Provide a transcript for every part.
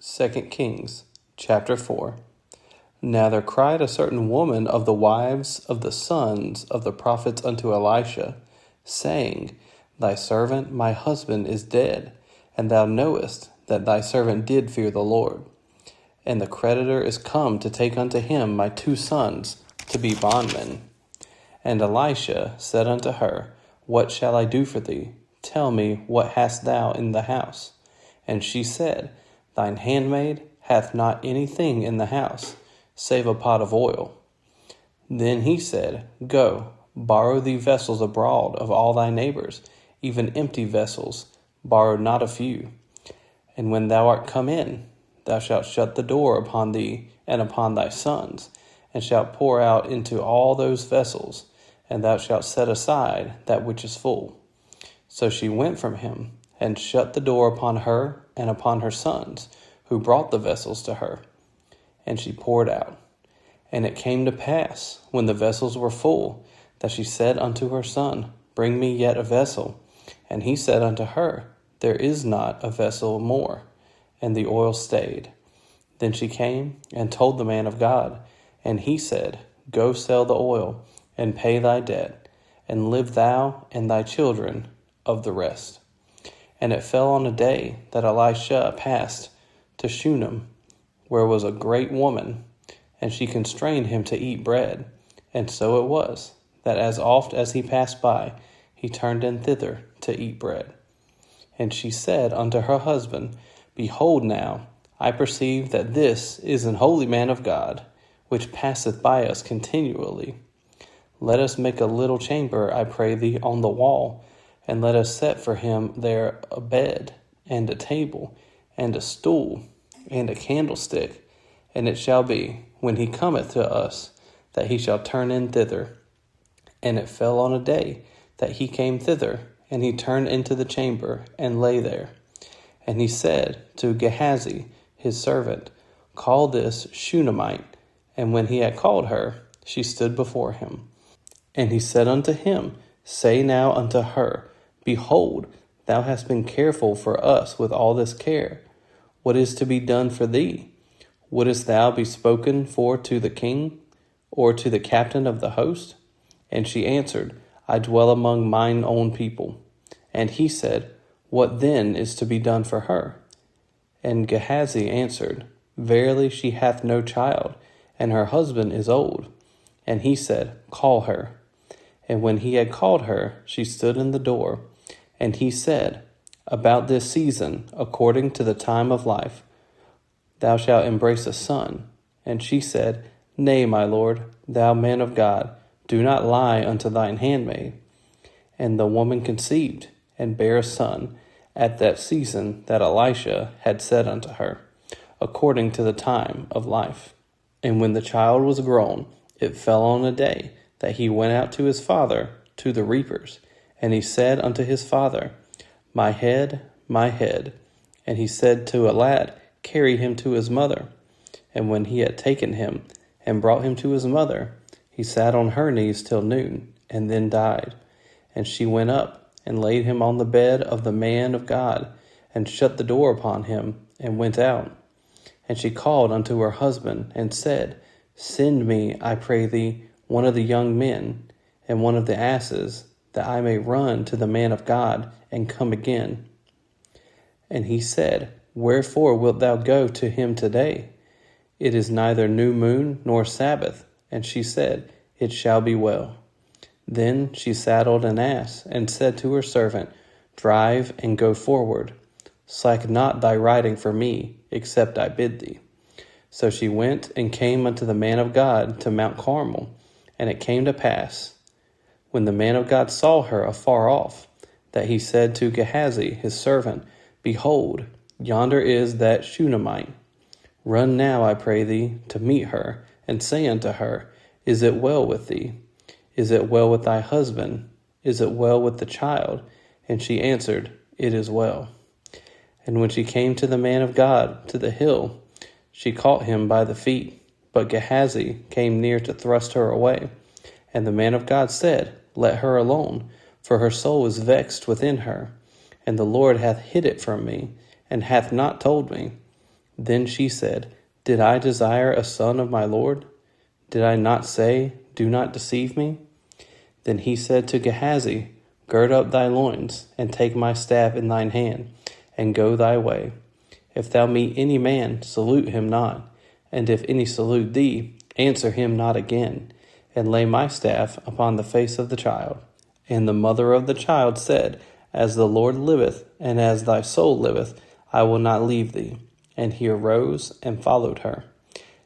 2 Kings chapter 4. Now there cried a certain woman of the wives of the sons of the prophets unto Elisha, saying, Thy servant my husband is dead, and thou knowest that thy servant did fear the Lord. And the creditor is come to take unto him my 2 sons to be bondmen. And Elisha said unto her, What shall I do for thee? Tell me, what hast thou in the house? And she said, Thine handmaid hath not anything in the house, save a pot of oil. Then he said, Go, borrow thee vessels abroad of all thy neighbors, even empty vessels, borrow not a few. And when thou art come in, thou shalt shut the door upon thee and upon thy sons, and shalt pour out into all those vessels, and thou shalt set aside that which is full. So she went from him, and shut the door upon her and upon her sons, who brought the vessels to her. And she poured out. And it came to pass, when the vessels were full, that she said unto her son, Bring me yet a vessel. And he said unto her, There is not a vessel more. And the oil stayed. Then she came and told the man of God. And he said, Go sell the oil, and pay thy debt, and live thou and thy children of the rest. And it fell on a day that Elisha passed to Shunem, where was a great woman, and she constrained him to eat bread. And so it was, that as oft as he passed by, he turned in thither to eat bread. And she said unto her husband, Behold now, I perceive that this is an holy man of God, which passeth by us continually. Let us make a little chamber, I pray thee, on the wall, and let us set for him there a bed, and a table, and a stool, and a candlestick. And it shall be, when he cometh to us, that he shall turn in thither. And it fell on a day that he came thither, and he turned into the chamber, and lay there. And he said to Gehazi, his servant, Call this Shunammite. And when he had called her, she stood before him. And he said unto him, Say now unto her, Behold, thou hast been careful for us with all this care. What is to be done for thee? Wouldest thou be spoken for to the king, or to the captain of the host? And she answered, I dwell among mine own people. And he said, What then is to be done for her? And Gehazi answered, Verily she hath no child, and her husband is old. And he said, Call her. And when he had called her, she stood in the door. And he said, About this season, according to the time of life, thou shalt embrace a son. And she said, Nay, my lord, thou man of God, do not lie unto thine handmaid. And the woman conceived, and bare a son, at that season that Elisha had said unto her, according to the time of life. And when the child was grown, it fell on a day that he went out to his father to the reapers. And he said unto his father, My head, my head. And he said to a lad, Carry him to his mother. And when he had taken him and brought him to his mother, he sat on her knees till noon, and then died. And she went up and laid him on the bed of the man of God, and shut the door upon him, and went out. And she called unto her husband, and said, Send me, I pray thee, one of the young men, and one of the asses, that I may run to the man of God, and come again. And he said, Wherefore wilt thou go to him today? It is neither new moon nor Sabbath. And she said, It shall be well. Then she saddled an ass, and said to her servant, Drive and go forward. Slack not thy riding for me, except I bid thee. So she went and came unto the man of God to Mount Carmel. And it came to pass, when the man of God saw her afar off, that he said to Gehazi his servant, Behold, yonder is that Shunammite. Run now, I pray thee, to meet her, and say unto her, Is it well with thee? Is it well with thy husband? Is it well with the child? And she answered, It is well. And when she came to the man of God to the hill, she caught him by the feet. But Gehazi came near to thrust her away. And the man of God said, Let her alone, for her soul is vexed within her. And the Lord hath hid it from me, and hath not told me. Then she said, Did I desire a son of my Lord? Did I not say, Do not deceive me? Then he said to Gehazi, Gird up thy loins, and take my staff in thine hand, and go thy way. If thou meet any man, salute him not, and if any salute thee, answer him not again, and lay my staff upon the face of the child. And the mother of the child said, As the Lord liveth, and as thy soul liveth, I will not leave thee. And he arose and followed her.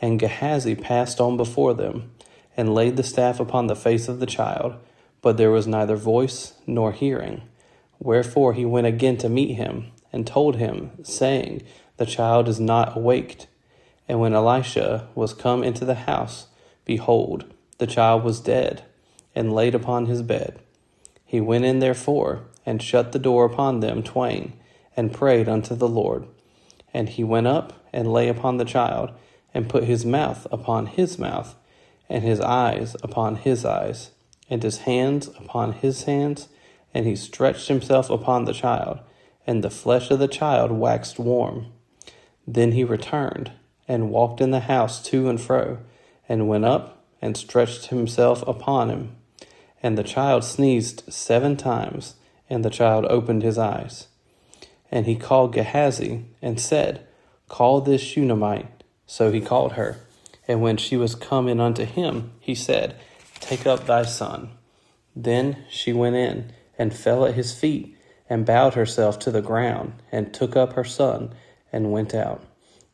And Gehazi passed on before them, and laid the staff upon the face of the child, but there was neither voice nor hearing. Wherefore he went again to meet him, and told him, saying, The child is not awaked. And when Elisha was come into the house, behold, the child was dead, and laid upon his bed. He went in therefore, and shut the door upon them twain, and prayed unto the Lord. And he went up, and lay upon the child, and put his mouth upon his mouth, and his eyes upon his eyes, and his hands upon his hands, and he stretched himself upon the child, and the flesh of the child waxed warm. Then he returned, and walked in the house to and fro, and went up, and stretched himself upon him. And the child sneezed 7 times, and the child opened his eyes. And he called Gehazi, and said, Call this Shunammite. So he called her. And when she was come in unto him, he said, Take up thy son. Then she went in, and fell at his feet, and bowed herself to the ground, and took up her son, and went out.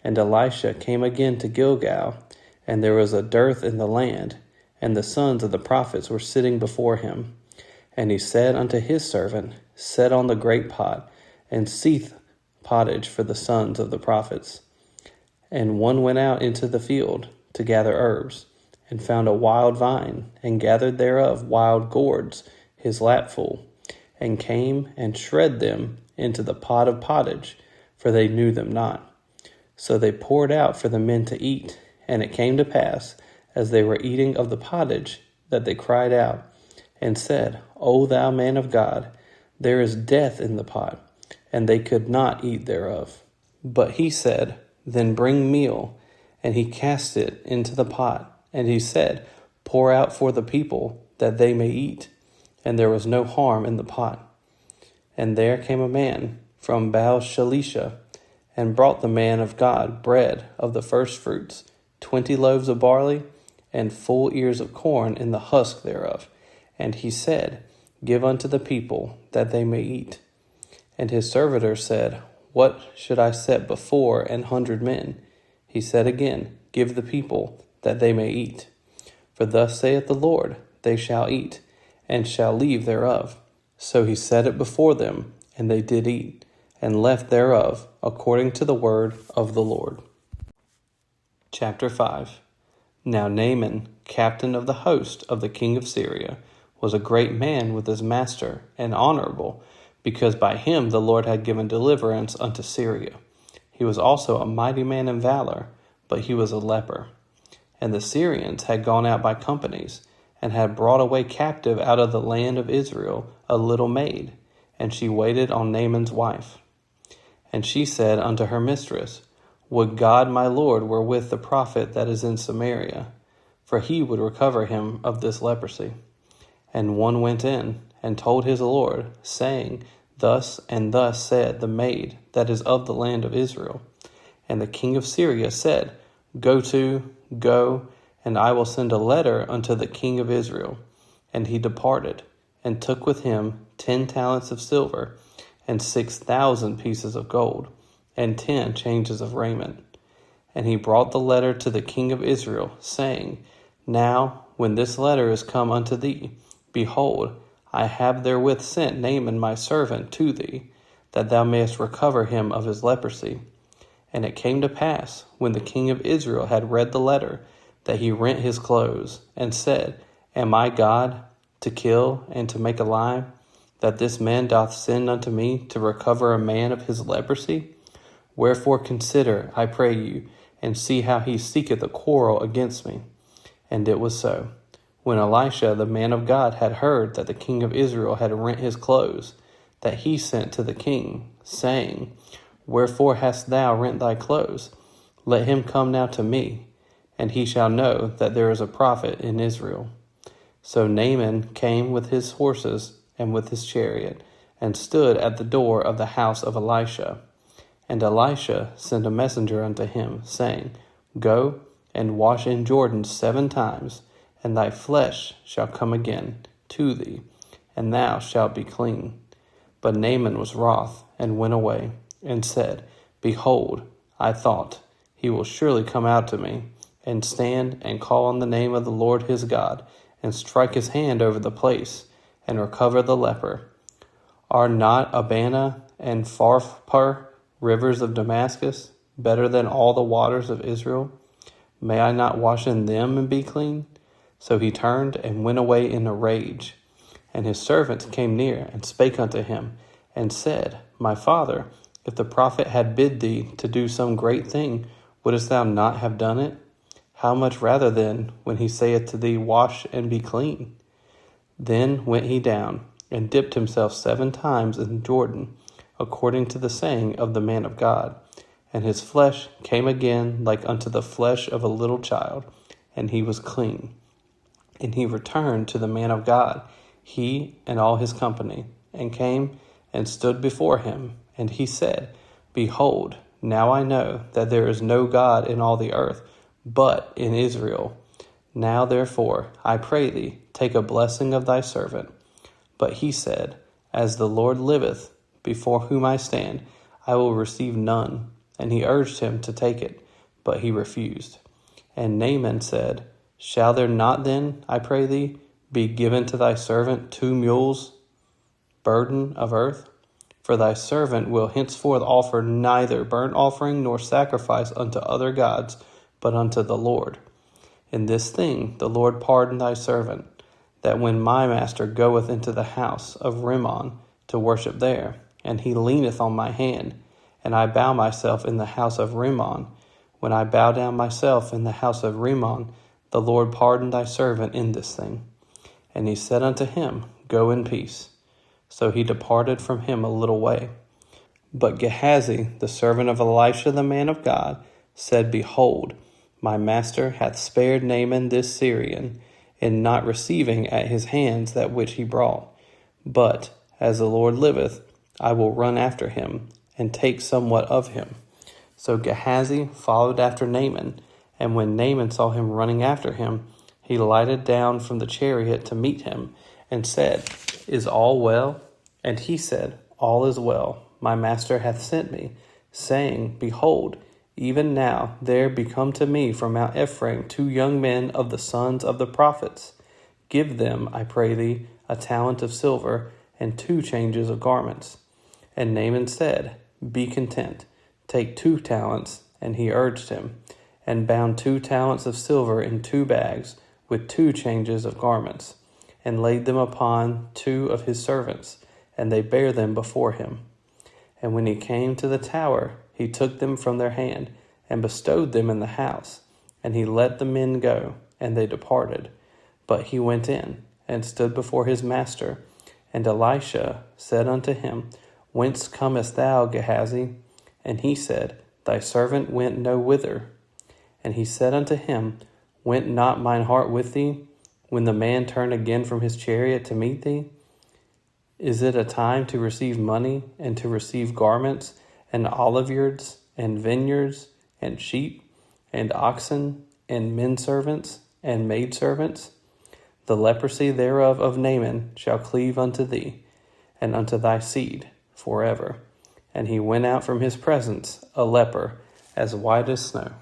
And Elisha came again to Gilgal, and there was a dearth in the land, and the sons of the prophets were sitting before him. And he said unto his servant, Set on the great pot, and seethe pottage for the sons of the prophets. And one went out into the field to gather herbs, and found a wild vine, and gathered thereof wild gourds, his lapful, and came and shred them into the pot of pottage, for they knew them not. So they poured out for the men to eat, and it came to pass, as they were eating of the pottage, that they cried out, and said, O thou man of God, there is death in the pot. And they could not eat thereof. But he said, Then bring meal. And he cast it into the pot. And he said, Pour out for the people, that they may eat. And there was no harm in the pot. And there came a man from Baal Shalisha, and brought the man of God bread of the firstfruits, 20 loaves of barley, and full ears of corn in the husk thereof. And he said, Give unto the people, that they may eat. And his servitor said, What should I set before 100 men? He said again, Give the people, that they may eat. For thus saith the Lord, They shall eat, and shall leave thereof. So he set it before them, and they did eat, and left thereof, according to the word of the Lord. Chapter 5. Now Naaman, captain of the host of the king of Syria, was a great man with his master, and honorable, because by him the Lord had given deliverance unto Syria. He was also a mighty man in valor, but he was a leper. And the Syrians had gone out by companies, and had brought away captive out of the land of Israel a little maid, and she waited on Naaman's wife. And she said unto her mistress, Would God my Lord were with the prophet that is in Samaria, for he would recover him of this leprosy. And one went in, and told his Lord, saying, Thus and thus said the maid that is of the land of Israel. And the king of Syria said, Go, and I will send a letter unto the king of Israel. And he departed, and took with him 10 talents of silver, and 6,000 pieces of gold, and 10 changes of raiment. And he brought the letter to the king of Israel, saying, Now, when this letter is come unto thee, behold, I have therewith sent Naaman my servant to thee, that thou mayest recover him of his leprosy. And it came to pass, when the king of Israel had read the letter, that he rent his clothes, and said, Am I God, to kill and to make alive, that this man doth send unto me to recover a man of his leprosy? Wherefore consider, I pray you, and see how he seeketh a quarrel against me. And it was so. When Elisha the man of God had heard that the king of Israel had rent his clothes, that he sent to the king, saying, Wherefore hast thou rent thy clothes? Let him come now to me, and he shall know that there is a prophet in Israel. So Naaman came with his horses and with his chariot, and stood at the door of the house of Elisha. And Elisha sent a messenger unto him, saying, Go and wash in Jordan 7 times, and thy flesh shall come again to thee, and thou shalt be clean. But Naaman was wroth, and went away, and said, Behold, I thought, he will surely come out to me, and stand and call on the name of the Lord his God, and strike his hand over the place, and recover the leper. Are not Abana and Pharpar, rivers of Damascus, better than all the waters of Israel? May I not wash in them and be clean? So he turned and went away in a rage. And his servants came near and spake unto him, and said, My father, if the prophet had bid thee to do some great thing, wouldest thou not have done it? How much rather then, when he saith to thee, Wash and be clean? Then went he down, and dipped himself 7 times in Jordan, according to the saying of the man of God. And his flesh came again like unto the flesh of a little child, and he was clean. And he returned to the man of God, he and all his company, and came and stood before him. And he said, Behold, now I know that there is no God in all the earth, but in Israel. Now therefore, I pray thee, take a blessing of thy servant. But he said, As the Lord liveth, before whom I stand, I will receive none. And he urged him to take it, but he refused. And Naaman said, Shall there not then, I pray thee, be given to thy servant 2 mules burden of earth? For thy servant will henceforth offer neither burnt offering nor sacrifice unto other gods, but unto the Lord. In this thing the Lord pardon thy servant, that when my master goeth into the house of Rimmon to worship there, and he leaneth on my hand, and I bow myself in the house of Rimmon, when I bow down myself in the house of Rimmon, the Lord pardon thy servant in this thing. And he said unto him, Go in peace. So he departed from him a little way. But Gehazi, the servant of Elisha the man of God, said, Behold, my master hath spared Naaman this Syrian, in not receiving at his hands that which he brought. But, as the Lord liveth, I will run after him, and take somewhat of him. So Gehazi followed after Naaman, and when Naaman saw him running after him, he lighted down from the chariot to meet him, and said, Is all well? And he said, All is well. My master hath sent me, saying, Behold, even now there be come to me from Mount Ephraim 2 young men of the sons of the prophets. Give them, I pray thee, a talent of silver, and 2 changes of garments. And Naaman said, Be content, take 2 talents. And he urged him, and bound 2 talents of silver in 2 bags, with 2 changes of garments, and laid them upon 2 of his servants, and they bare them before him. And when he came to the tower, he took them from their hand, and bestowed them in the house. And he let the men go, and they departed. But he went in, and stood before his master. And Elisha said unto him, Whence comest thou, Gehazi? And he said, Thy servant went no whither. And he said unto him, Went not mine heart with thee, when the man turned again from his chariot to meet thee? Is it a time to receive money, and to receive garments, and oliveyards, and vineyards, and sheep, and oxen, and men servants, and maid servants? The leprosy thereof of Naaman shall cleave unto thee, and unto thy seed forever. And he went out from his presence, a leper, as white as snow.